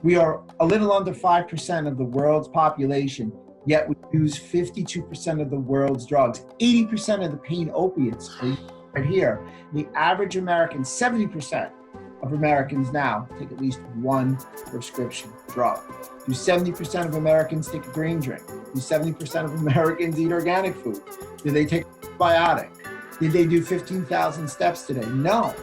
We are a little under 5% of the world's population, yet we use 52% of the world's drugs. 80% of the pain opiates are right here. The average American, 70% of Americans now take at least one prescription drug. Do 70% of Americans take a green drink? Do 70% of Americans eat organic food? Do they take a probiotic? Did they do 15,000 steps today? No.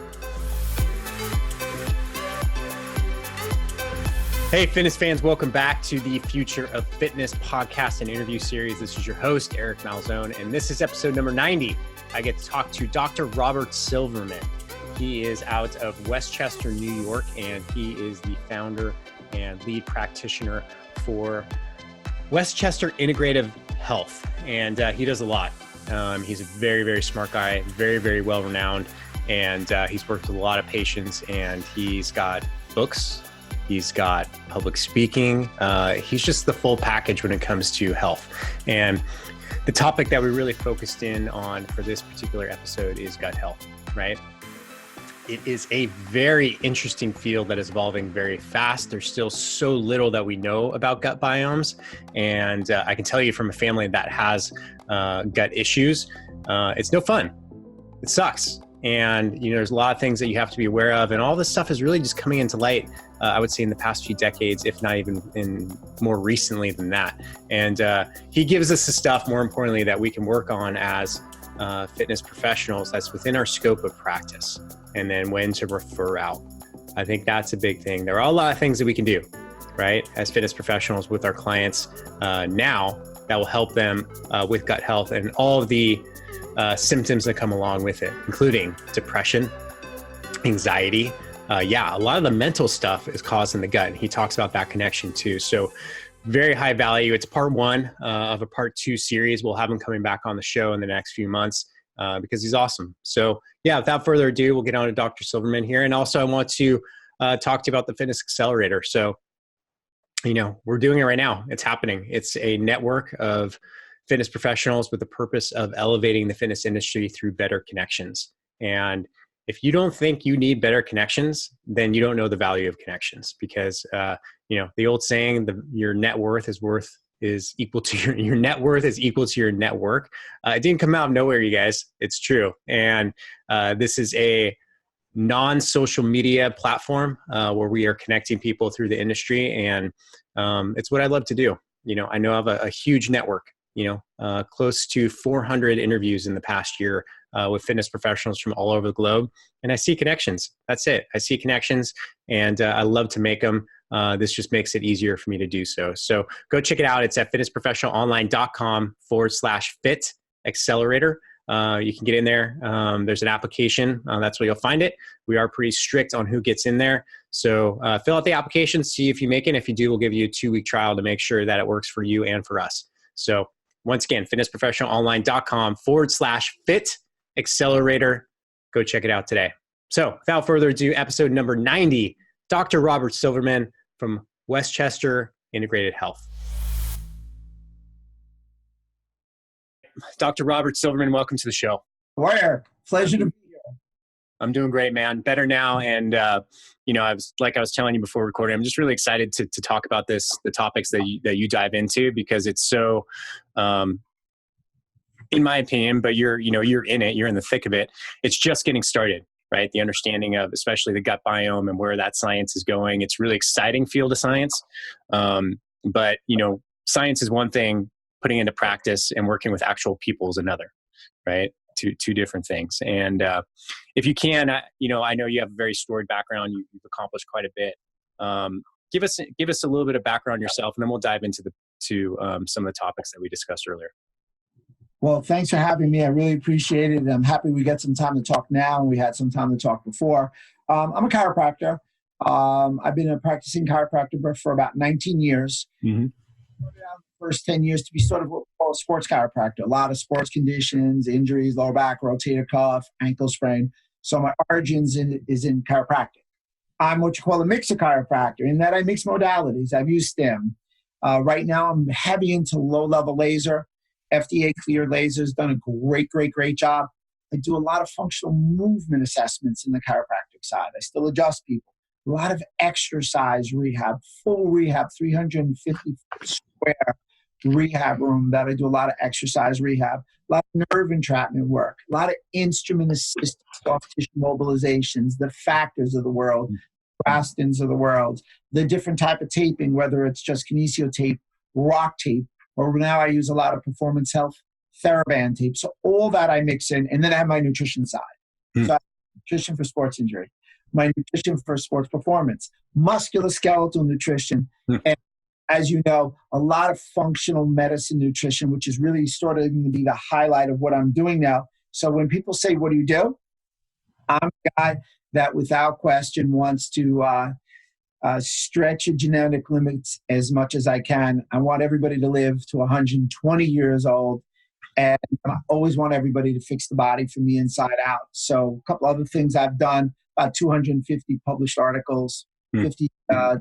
Hey, fitness fans, welcome back to the Future of Fitness podcast and interview series. This is your host, Eric Malzone, and this is episode number 90. I get to talk to Dr. Robert Silverman. He is out of Westchester, New York, and he is the founder and lead practitioner for Westchester Integrative Health, and he does a lot. He's a very, very smart guy, very, very well-renowned, and he's worked with a lot of patients, and he's got books. He's got public speaking. He's just the full package when it comes to health. And the topic that we really focused in on for this particular episode is gut health, right? It is a very interesting field that is evolving very fast. There's still so little that we know about gut biomes. And I can tell you from a family that has gut issues, it's no fun. It sucks. And, there's a lot of things that you have to be aware of. And all this stuff is really just coming into light, I would say, in the past few decades, if not even in more recently than that. And he gives us the stuff, more importantly, that we can work on as fitness professionals that's within our scope of practice, and then when to refer out. I think that's a big thing. There are a lot of things that we can do, right, as fitness professionals with our clients now that will help them with gut health and all of the symptoms that come along with it, including depression, anxiety. A lot of the mental stuff is caused in the gut. And he talks about that connection too. So very high value. It's part one of a part two series. We'll have him coming back on the show in the next few months because he's awesome. So without further ado, we'll get on to Dr. Silverman here. And also I want to talk to you about the Fitness Accelerator. So, we're doing it right now. It's happening. It's a network of fitness professionals with the purpose of elevating the fitness industry through better connections. And if you don't think you need better connections, then you don't know the value of connections, because the old saying, your net worth is equal to your net worth is equal to your network. It didn't come out of nowhere, you guys. It's true. And this is a non-social media platform where we are connecting people through the industry. And it's what I love to do. I know I have a huge network, close to 400 interviews in the past year with fitness professionals from all over the globe. And I see connections. That's it. I see connections, and I love to make them. This just makes it easier for me to do so. So go check it out. It's at fitnessprofessionalonline.com/fit accelerator. You can get in there. There's an application. That's where you'll find it. We are pretty strict on who gets in there. So fill out the application, see if you make it. If you do, we'll give you a 2-week trial to make sure that it works for you and for us. So once again, fitnessprofessionalonline.com/fit accelerator. Go check it out today. So without further ado, episode number 90, Dr. Robert Silverman from Westchester Integrated Health. Dr. Robert Silverman, welcome to the show. Where? Pleasure to be here. I'm doing great, man. Better now. And, I was telling you before recording, I'm just really excited to talk about the topics that you dive into, because it's so, in my opinion, but you're in it, you're in the thick of it. It's just getting started, right? The understanding of especially the gut biome and where that science is going. It's a really exciting field of science. But science is one thing, putting into practice and working with actual people is another, right? Two different things. And if you can, I know you have a very storied background. You've accomplished quite a bit. Give us a little bit of background on yourself, and then we'll dive into some of the topics that we discussed earlier. Well, thanks for having me. I really appreciate it. I'm happy we get some time to talk now, and we had some time to talk before. I'm a chiropractor. I've been a practicing chiropractor for about 19 years. Mm-hmm. First 10 years to be sort of what we call a sports chiropractor. A lot of sports conditions, injuries, lower back, rotator cuff, ankle sprain. So my origins is in chiropractic. I'm what you call a mixer chiropractor, in that I mix modalities. I've used STEM. Right now I'm heavy into low-level laser, FDA-cleared lasers, done a great job. I do a lot of functional movement assessments in the chiropractic side. I still adjust people. a lot of exercise rehab, full rehab, 350 square rehab room that I do a lot of exercise rehab, a lot of nerve entrapment work, a lot of instrument assisted soft tissue mobilizations, the factors of the world, Rastins of the world, the different type of taping, whether it's just kinesio tape, rock tape, or now I use a lot of performance health TheraBand tape. So all that I mix in, and then I have my nutrition side. So I have nutrition for sports injury, my nutrition for sports performance, musculoskeletal nutrition, and as you know, a lot of functional medicine nutrition, which is really sort of going to be the highlight of what I'm doing now. So when people say, what do? I'm a guy that without question wants to stretch your genetic limits as much as I can. I want everybody to live to 120 years old. And I always want everybody to fix the body from the inside out. So a couple other things I've done, about 250 published articles, 50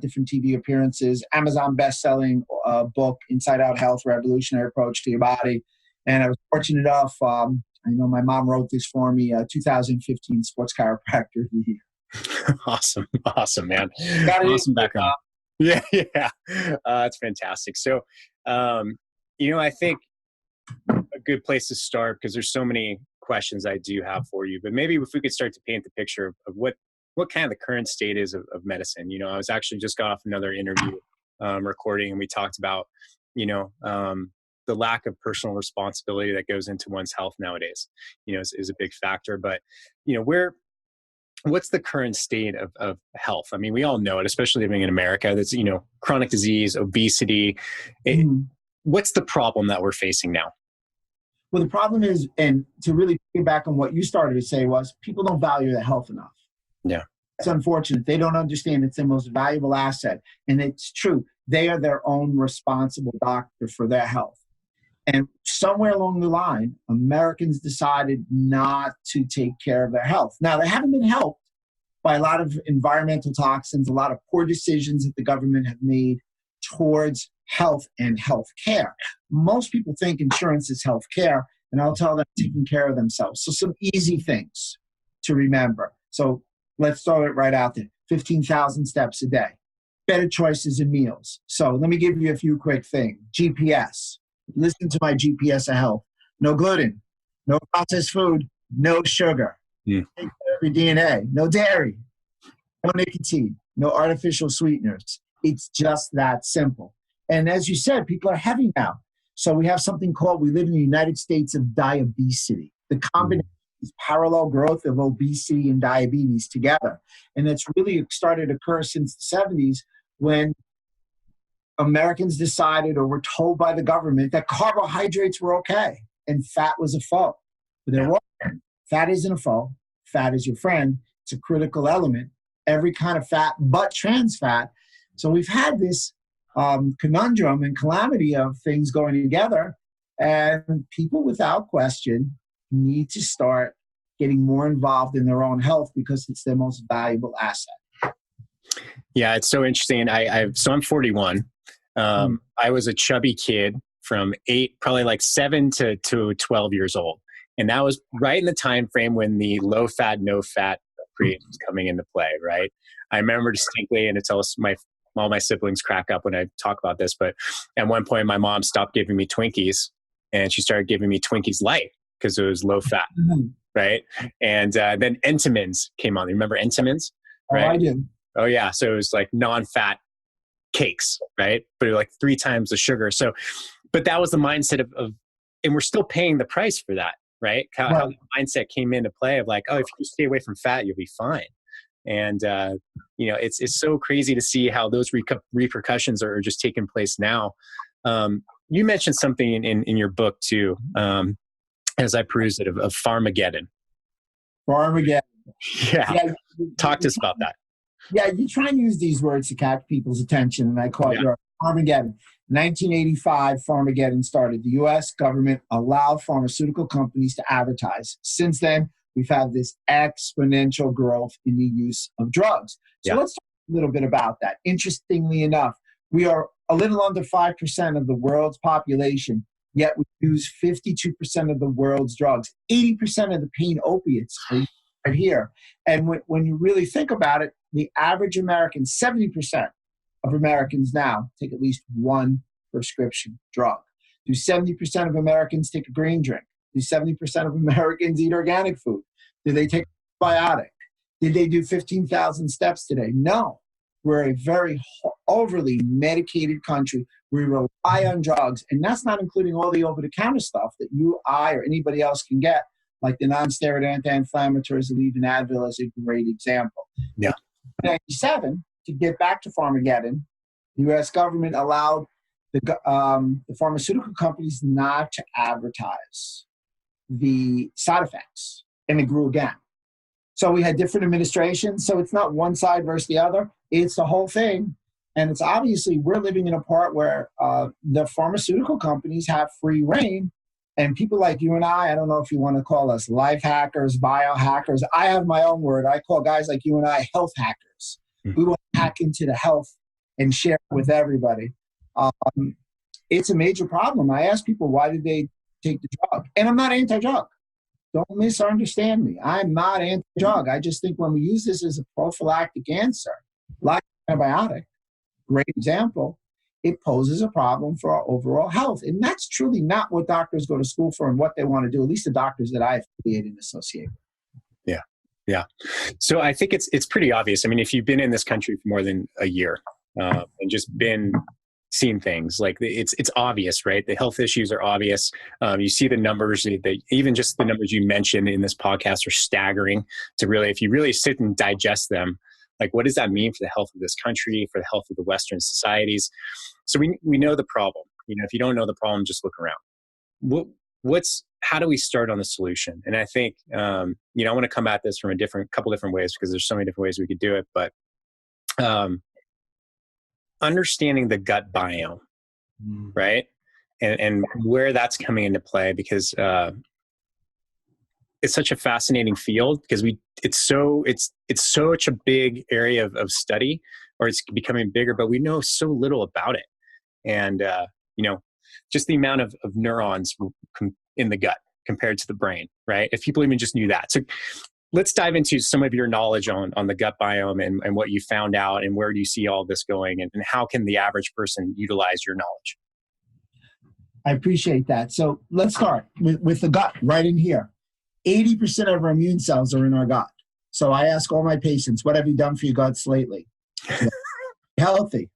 different TV appearances, Amazon best-selling book, Inside Out Health, Revolutionary Approach to Your Body. And I was fortunate enough, I know my mom wrote this for me, 2015 Sports Chiropractor of the Year. Awesome, man. Awesome background. Yeah. That's fantastic. So, I think a good place to start, because there's so many questions I do have for you, but maybe if we could start to paint the picture of what kind of the current state is of medicine. I was actually just got off another interview recording, and we talked about, the lack of personal responsibility that goes into one's health nowadays, is a big factor. But, what's the current state of health? I mean, we all know it, especially living in America. That's, chronic disease, obesity. What's the problem that we're facing now? Well, the problem is, and to really get back on what you started to say, was people don't value their health enough. Yeah. It's unfortunate. They don't understand it's their most valuable asset. And it's true. They are their own responsible doctor for their health. And somewhere along the line, Americans decided not to take care of their health. Now, they haven't been helped by a lot of environmental toxins, a lot of poor decisions that the government have made towards health and health care. Most people think insurance is health care, and I'll tell them taking care of themselves. So some easy things to remember. So let's throw it right out there. 15,000 steps a day. Better choices in meals. So let me give you a few quick things. GPS. Listen to my GPS of health. No gluten. No processed food. No sugar. Take care of your DNA. No dairy. No nicotine. No artificial sweeteners. It's just that simple. And as you said, people are heavy now. So we have something called, we live in the United States of diabesity. The combination is parallel growth of obesity and diabetes together. And it's really started to occur since the 70s when Americans decided or were told by the government that carbohydrates were okay and fat was a foe. But they're wrong. Fat isn't a foe. Fat is your friend. It's a critical element. Every kind of fat but trans fat. So we've had this conundrum and calamity of things going together, and people without question need to start getting more involved in their own health because it's their most valuable asset. Yeah, it's so interesting. So I'm 41. I was a chubby kid from probably like 7 to 12 years old. And that was right in the time frame when the low fat, no fat cream was coming into play, right? I remember distinctly, and it's also all my siblings crack up when I talk about this, but at one point my mom stopped giving me Twinkies and she started giving me Twinkies Light because it was low fat, right? And then Entenmann's came on. You remember Entenmann's? Right? Oh, I do. Oh yeah. So it was like non-fat cakes, right? But it was like 3 times the sugar. So, but that was the mindset of and we're still paying the price for that, right? How the mindset came into play of like, oh, if you stay away from fat, you'll be fine. And, it's so crazy to see how those repercussions are just taking place now. You mentioned something in your book too, as I perused it, of Farmageddon. Farmageddon. Yeah. Talk to us about that. Yeah, you try and use these words to catch people's attention, and I caught your Farmageddon. 1985, Farmageddon started. The U.S. government allowed pharmaceutical companies to advertise. Since then, we've had this exponential growth in the use of drugs. So let's talk a little bit about that. Interestingly enough, we are a little under 5% of the world's population, yet we use 52% of the world's drugs. 80% of the pain opiates are right here. And when you really think about it, the average American, 70% of Americans now take at least one prescription drug. Do 70% of Americans take a green drink? Do 70% of Americans eat organic food? Do they take a probiotic? Did they do 15,000 steps today? No. We're a very overly medicated country. We rely on drugs, and that's not including all the over-the-counter stuff that you, I, or anybody else can get, like the non-steroid anti-inflammatories, Aleve and Advil is a great example. Yeah. In 1997, to get back to Farmageddon, the U.S. government allowed the pharmaceutical companies not to advertise the side effects, and it grew again. So we had different administrations, so it's not one side versus the other, it's the whole thing. And it's obviously, we're living in a part where the pharmaceutical companies have free reign, and people like you and I don't know if you want to call us life hackers, biohackers. I have my own word. I call guys like you and I health hackers. We want to hack into the health and share it with everybody. It's a major problem. I ask people, why did they take the drug? And I'm not anti-drug. Don't misunderstand me. I'm not anti-drug. I just think when we use this as a prophylactic answer, like antibiotic, great example, it poses a problem for our overall health. And that's truly not what doctors go to school for and what they want to do, at least the doctors that I affiliate and associate with. Yeah. Yeah. So I think it's pretty obvious. I mean, if you've been in this country for more than a year and just been seeing things, like it's obvious, right? The health issues are obvious. You see the numbers, even just the numbers you mentioned in this podcast are staggering to really, if you really sit and digest them, like what does that mean for the health of this country, for the health of the Western societies? So we know the problem. You know, if you don't know the problem, just look around. How do we start on the solution? And I think, I want to come at this from a couple different ways because there's so many different ways we could do it, but understanding the gut biome, right? And where that's coming into play, because it's such a fascinating field because it's such a big area of study, or it's becoming bigger, but we know so little about it. And, just the amount of neurons in the gut compared to the brain, right? If people even just knew that. So let's dive into some of your knowledge on the gut biome and what you found out and where do you see all this going and how can the average person utilize your knowledge? I appreciate that. So let's start with the gut right in here. 80% of our immune cells are in our gut. So I ask all my patients, what have you done for your guts lately? Healthy.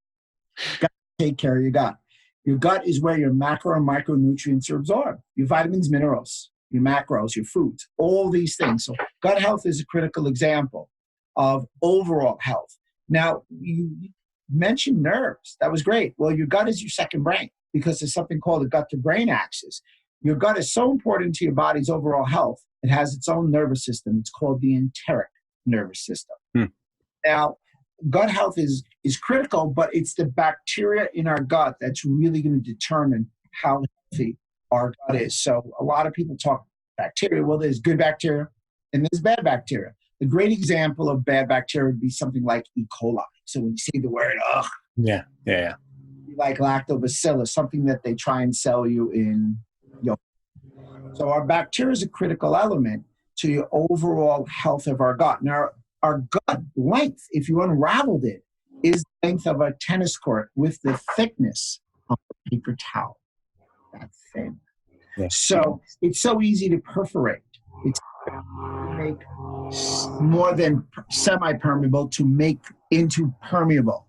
Got to take care of your gut. Your gut is where your macro and micronutrients are absorbed. Your vitamins, minerals, your macros, your foods, all these things. So gut health is a critical example of overall health. Now, you mentioned nerves. That was great. Well, your gut is your second brain because there's something called the gut-to-brain axis. Your gut is so important to your body's overall health. It has its own nervous system. It's called the enteric nervous system. Now, gut health is critical, but it's the bacteria in our gut that's really going to determine how healthy our gut is. So a lot of people talk bacteria. Well, there's good bacteria and there's bad bacteria. A great example of bad bacteria would be something like E. coli. So when you see the word, yeah, like lactobacillus, something that they try and sell you in yogurt. So our bacteria is a critical element to your overall health of our gut. Now, our gut length, if you unraveled it, is the length of a tennis court with the thickness of a paper towel. That's thin. Yeah. So it's so easy to perforate. It's make more than semi-permeable to make into permeable.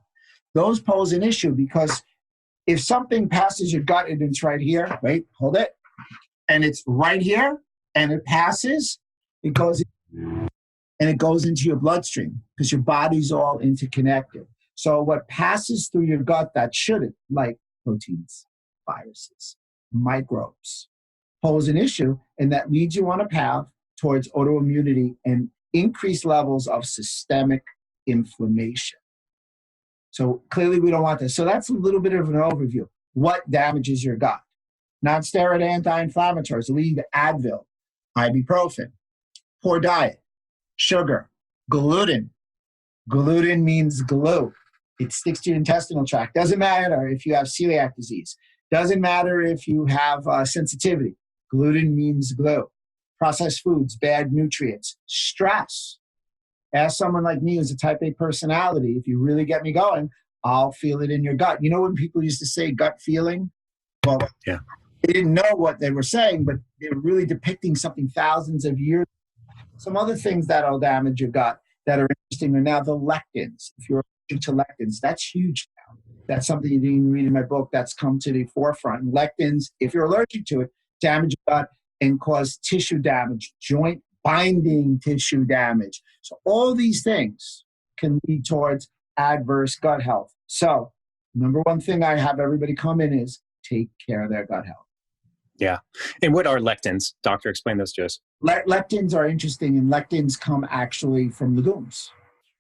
Those pose an issue because if something passes your gut and it's right here, wait, hold it, and it's right here and it passes, it goes into your bloodstream because your body's all interconnected. So what passes through your gut that shouldn't, like proteins, viruses, microbes, pose an issue, and that leads you on a path towards autoimmunity and increased levels of systemic inflammation. So clearly we don't want this. So that's a little bit of an overview. What damages your gut? Non-steroid anti-inflammatories, Aleve, Advil, ibuprofen, poor diet, sugar, gluten. Gluten means glue. It sticks to your intestinal tract. Doesn't matter if you have celiac disease. Doesn't matter if you have sensitivity. Gluten means glue. processed foods, bad nutrients, stress. Ask someone like me who's a type A personality. If you really get me going, I'll feel it in your gut. You know when people used to say gut feeling? Well, Yeah. they didn't know what they were saying, but they were really depicting something thousands of years. Some other things that'll damage your gut that are interesting are now the lectins. If you're allergic to lectins, that's huge now. That's something you didn't even read in my book that's come to the forefront. Lectins, if you're allergic to it, damage your gut and cause tissue damage, joint binding tissue damage. So all these things can lead towards adverse gut health. So number one thing I have everybody come in is take care of their gut health. Yeah. And what are lectins? Doctor, explain those to us. Lectins are interesting, and lectins come actually from legumes.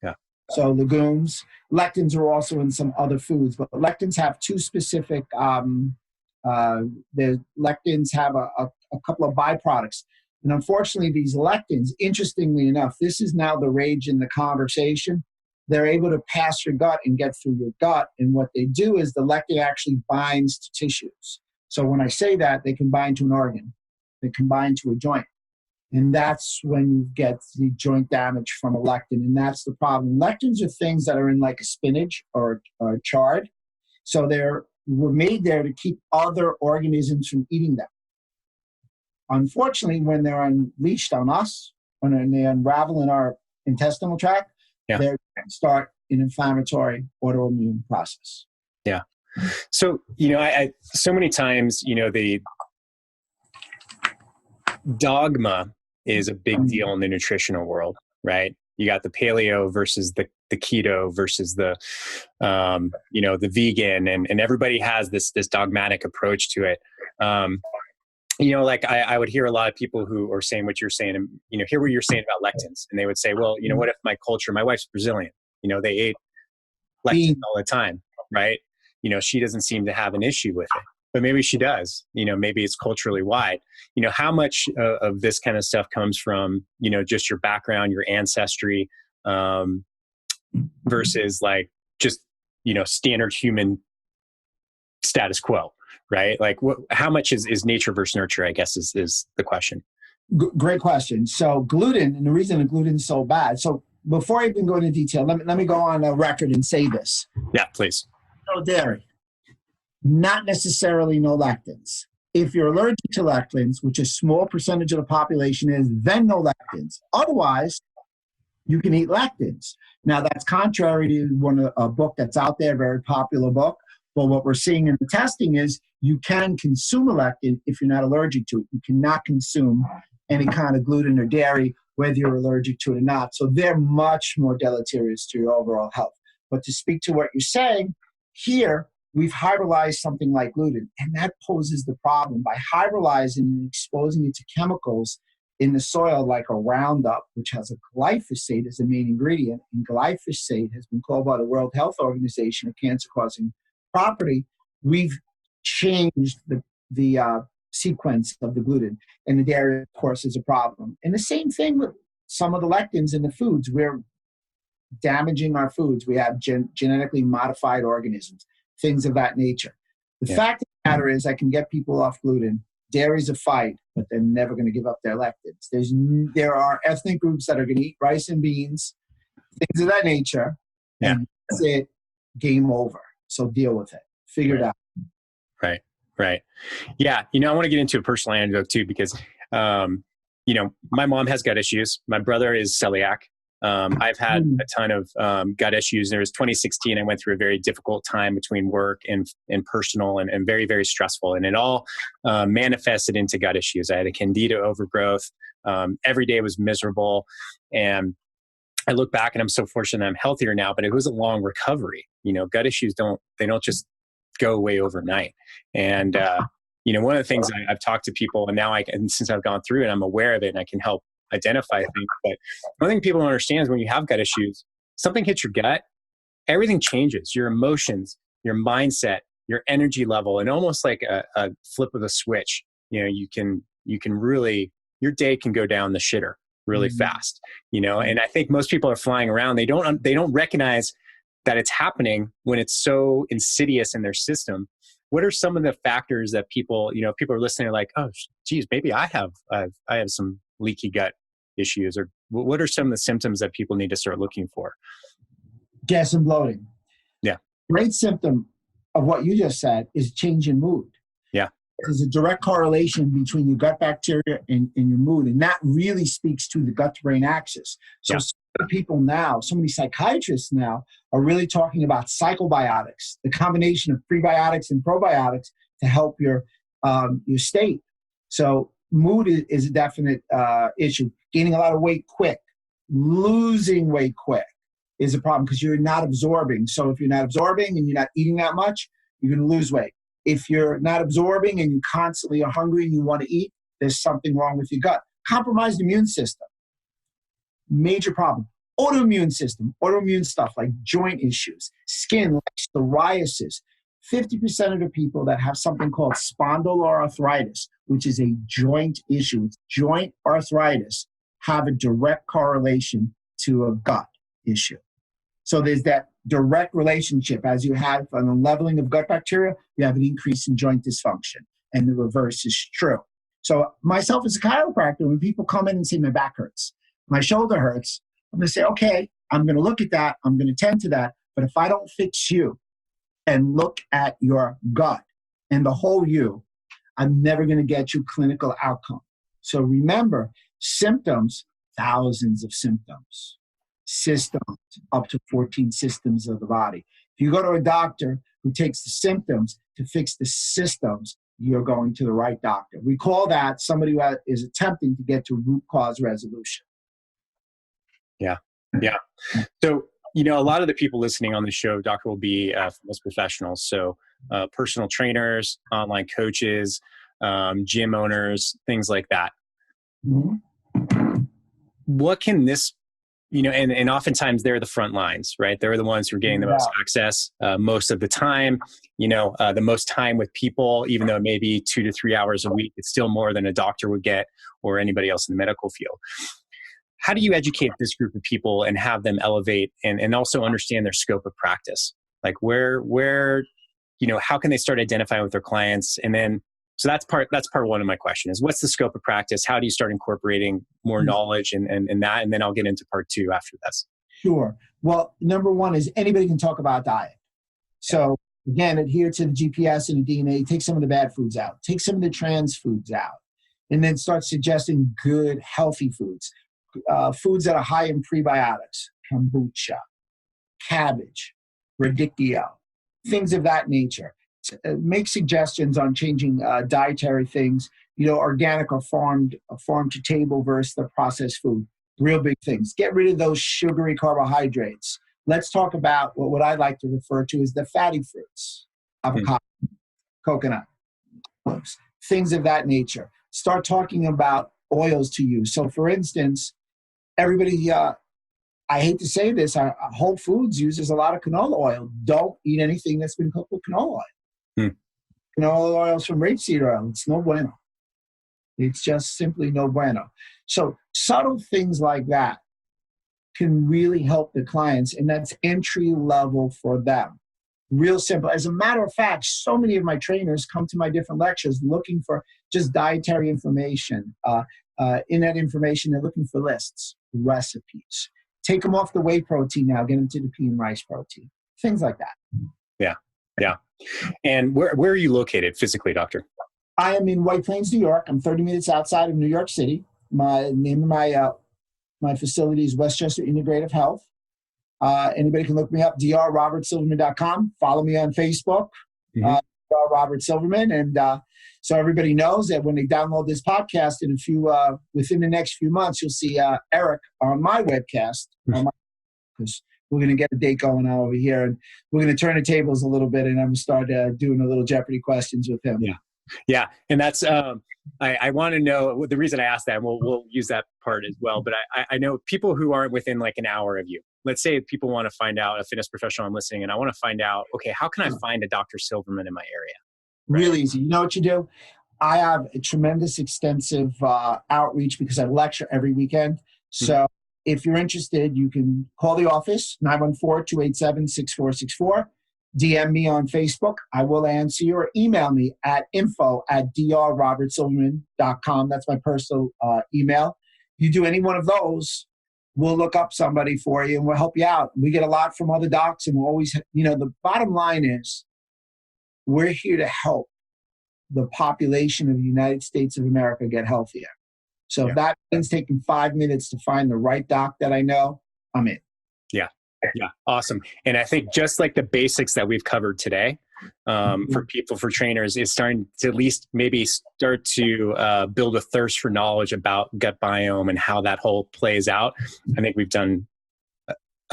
Yeah. So legumes, lectins are also in some other foods, but lectins have two specific, the lectins have a couple of byproducts. And unfortunately, these lectins, interestingly enough, this is now the rage in the conversation. They're able to pass your gut and get through your gut. And what they do is the lectin actually binds to tissues. So when I say that, they can bind to an organ. They can bind to a joint. And that's when you get the joint damage from a lectin. And that's the problem. Lectins are things that are in like a spinach or chard. So were made there to keep other organisms from eating them. Unfortunately, when they're unleashed on us, when they unravel in our intestinal tract, they start an inflammatory autoimmune process. Yeah. So, I so many times, the dogma is a big deal in the nutritional world, right? You got the paleo versus the keto versus the vegan, and everybody has this dogmatic approach to it. Like I would hear a lot of people who are saying what you're saying, and hear what you're saying about lectins, and they would say, well, what if my wife's Brazilian, they ate lectins all the time, right? She doesn't seem to have an issue with it, but maybe she does. Maybe it's culturally wide. How much of this kind of stuff comes from just your background, your ancestry, versus like just standard human status quo. Right? Like how much is nature versus nurture, I guess is the question. Great question. So gluten, and the reason gluten is so bad. So before I even go into detail, let me go on a record and say this. Yeah, please. No dairy, not necessarily no lectins. If you're allergic to lectins, which a small percentage of the population is, then no lectins. Otherwise, you can eat lectins. Now that's contrary to a book that's out there, very popular book. But what we're seeing in the testing is you can consume a lectin if you're not allergic to it. You cannot consume any kind of gluten or dairy, whether you're allergic to it or not. So they're much more deleterious to your overall health. But to speak to what you're saying, here we've hybridized something like gluten, and that poses the problem. By hybridizing and exposing it to chemicals in the soil like a Roundup, which has a glyphosate as the main ingredient, and glyphosate has been called by the World Health Organization a cancer-causing property, we've changed the sequence of the gluten. And the dairy, of course, is a problem. And the same thing with some of the lectins in the foods. We're damaging our foods. We have genetically modified organisms, things of that nature. The fact of the matter is I can get people off gluten. Dairy's a fight, but they're never going to give up their lectins. There are ethnic groups that are going to eat rice and beans, things of that nature. Yeah. And that's it, game over. So deal with it. Figure it out. Right. Yeah. I want to get into a personal anecdote too, because, my mom has gut issues. My brother is celiac. I've had a ton of gut issues. There was 2016. I went through a very difficult time between work and personal and very, very stressful. And it all manifested into gut issues. I had a candida overgrowth. Every day was miserable. And I look back and I'm so fortunate I'm healthier now, but it was a long recovery. Gut issues don't just go away overnight. And, one of the things I've talked to people, and since I've gone through it, I'm aware of it and I can help identify things. But one thing people don't understand is when you have gut issues, something hits your gut, everything changes. Your emotions, your mindset, your energy level, and almost like a flip of a switch. You can really, your day can go down the shitter really fast, and I think most people are flying around. They don't recognize that it's happening when it's so insidious in their system. What are some of the factors that people are listening like, oh, geez, maybe I have some leaky gut issues, or what are some of the symptoms that people need to start looking for? Gas and bloating. Yeah. Great symptom of what you just said is change in mood. Yeah. There's a direct correlation between your gut bacteria and your mood. And that really speaks to the gut to brain axis. So Yeah. so many people now, so many psychiatrists now are really talking about cyclobiotics, the combination of prebiotics and probiotics to help your state. So mood is a definite issue. Gaining a lot of weight quick, losing weight quick is a problem because you're not absorbing. So if you're not absorbing and you're not eating that much, you're going to lose weight. If you're not absorbing and you constantly are hungry and you want to eat, there's something wrong with your gut. Compromised immune system, major problem. Autoimmune system, autoimmune stuff like joint issues, skin, like psoriasis. 50% of the people that have something called spondyloarthritis, which is a joint issue, it's joint arthritis, have a direct correlation to a gut issue. So there's that direct relationship. As you have on the leveling of gut bacteria, you have an increase in joint dysfunction, and the reverse is true. So myself as a chiropractor, when people come in and say my back hurts, my shoulder hurts, I'm going to say, okay, I'm going to look at that, I'm going to tend to that, but if I don't fix you and look at your gut and the whole you, I'm never going to get you clinical outcome. So remember, symptoms, thousands of symptoms. Systems, up to 14 systems of the body. If you go to a doctor who takes the symptoms to fix the systems, you're going to the right doctor. We call that somebody who is attempting to get to root cause resolution. Yeah. Yeah. So, a lot of the people listening on the show, Doctor, will be fitness professionals. So personal trainers, online coaches, gym owners, things like that. Mm-hmm. What can this and oftentimes they're the front lines, right? They're the ones who are getting the most access most of the time, the most time with people, even though it may be 2 to 3 hours a week, it's still more than a doctor would get or anybody else in the medical field. How do you educate this group of people and have them elevate and also understand their scope of practice? Like where, how can they start identifying with their clients? And then, so that's part one of my question is what's the scope of practice? How do you start incorporating more knowledge and that? And then I'll get into part 2 after this. Sure. Well, number one is anybody can talk about diet. So again, adhere to the GPS and the DNA, take some of the bad foods out, take some of the trans foods out, and then start suggesting good, healthy foods. Foods that are high in prebiotics, kombucha, cabbage, radicchio, things of that nature. Make suggestions on changing dietary things, organic or farm to table versus the processed food. Real big things. Get rid of those sugary carbohydrates. Let's talk about what I like to refer to as the fatty fruits, avocado, coconut, things of that nature. Start talking about oils to use. So for instance, everybody, I hate to say this, Whole Foods uses a lot of canola oil. Don't eat anything that's been cooked with canola oil. Canola oils from rapeseed oil, it's no bueno. It's just simply no bueno. So subtle things like that can really help the clients, and that's entry level for them. Real simple. As a matter of fact, so many of my trainers come to my different lectures looking for just dietary information. In that information, they're looking for lists, recipes. Take them off the whey protein now, get them to the pea and rice protein. Things like that. Yeah. Yeah. And where are you located physically, doctor? I am in White Plains, New York. I'm 30 minutes outside of New York City. My name of my facility is Westchester Integrative Health. Anybody can look me up, drrobertsilverman.com. Follow me on Facebook, Robert Silverman. And so everybody knows that when they download this podcast in within the next few months, you'll see Eric on my webcast. Because we're going to get a date going on over here, and we're going to turn the tables a little bit, and I'm going to start doing a little Jeopardy questions with him. Yeah. Yeah. And that's, I want to know the reason I asked that, and we'll use that part as well. But I know people who aren't within like an hour of you. Let's say people want to find out, a fitness professional I'm listening, and I want to find out, okay, how can I find a Dr. Silverman in my area? Right? Really easy. You know what you do? I have a tremendous extensive outreach because I lecture every weekend. So if you're interested, you can call the office, 914-287-6464. DM me on Facebook. I will answer you, or email me at info@drrobertsilverman.com. That's my personal email. You do any one of those, we'll look up somebody for you and we'll help you out. We get a lot from other docs, and we'll always, the bottom line is we're here to help the population of the United States of America get healthier. So if that means taking 5 minutes to find the right doc that I know, I'm in. Yeah. Awesome. And I think just like the basics that we've covered today, for trainers, is starting to at least maybe start to build a thirst for knowledge about gut biome and how that whole plays out. I think we've done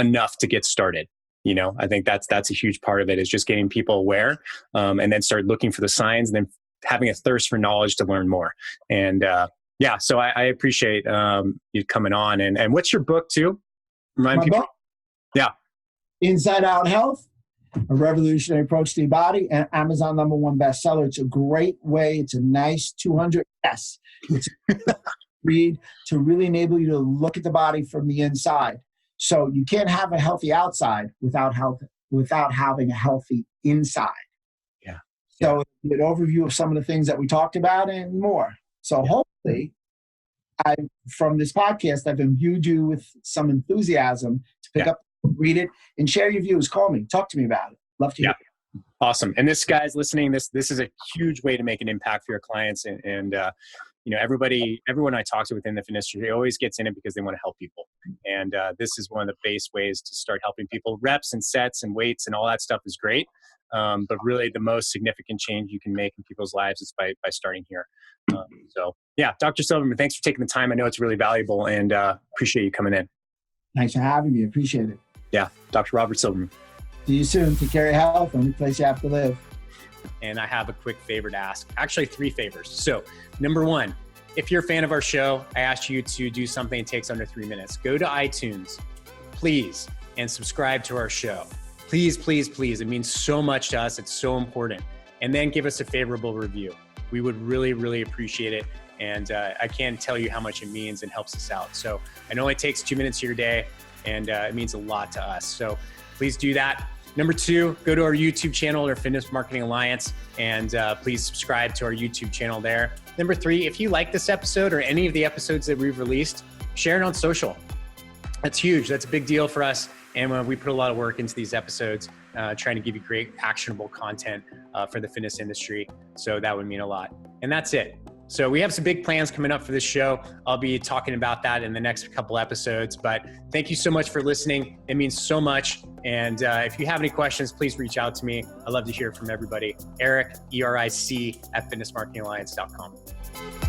enough to get started. I think that's a huge part of it, is just getting people aware, and then start looking for the signs, and then having a thirst for knowledge to learn more. And so I appreciate you coming on. And what's your book too? Remind people. Book? Yeah. Inside Out Health, A Revolutionary Approach to the Body, and Amazon #1 bestseller. It's a great way. It's a nice 200. Yes. It's a read to really enable you to look at the body from the inside. So you can't have a healthy outside without having a healthy inside. Yeah. So an overview of some of the things that we talked about and more. So hopefully, from this podcast, I've imbued you with some enthusiasm to pick up, read it, and share your views. Call me, talk to me about it. Love to hear it. Awesome. And this guy's listening. This is a huge way to make an impact for your clients. And everyone I talk to within the fitness industry always gets in it because they want to help people. And this is one of the base ways to start helping people. Reps and sets and weights and all that stuff is great. But really the most significant change you can make in people's lives is by starting here. Dr. Silverman, thanks for taking the time. I know it's really valuable, and appreciate you coming in. Thanks for having me. Appreciate it. Yeah. Dr. Robert Silverman. See you soon. Take care of your health. Only place you have to live. And I have a quick favor to ask. Actually, 3 favors. So, number 1, if you're a fan of our show, I ask you to do something that takes under 3 minutes. Go to iTunes, please, and subscribe to our show. Please, please, please. It means so much to us. It's so important. And then give us a favorable review. We would really, really appreciate it. And I can't tell you how much it means and helps us out. So it only takes 2 minutes of your day, and it means a lot to us. So please do that. Number 2, go to our YouTube channel, or Fitness Marketing Alliance, and please subscribe to our YouTube channel there. Number 3, if you like this episode or any of the episodes that we've released, share it on social. That's huge. That's a big deal for us. And we put a lot of work into these episodes, trying to give you great actionable content for the fitness industry. So that would mean a lot. And that's it. So we have some big plans coming up for this show. I'll be talking about that in the next couple episodes, but thank you so much for listening. It means so much. And if you have any questions, please reach out to me. I'd love to hear from everybody. Eric, ERIC @fitnessmarketingalliance.com.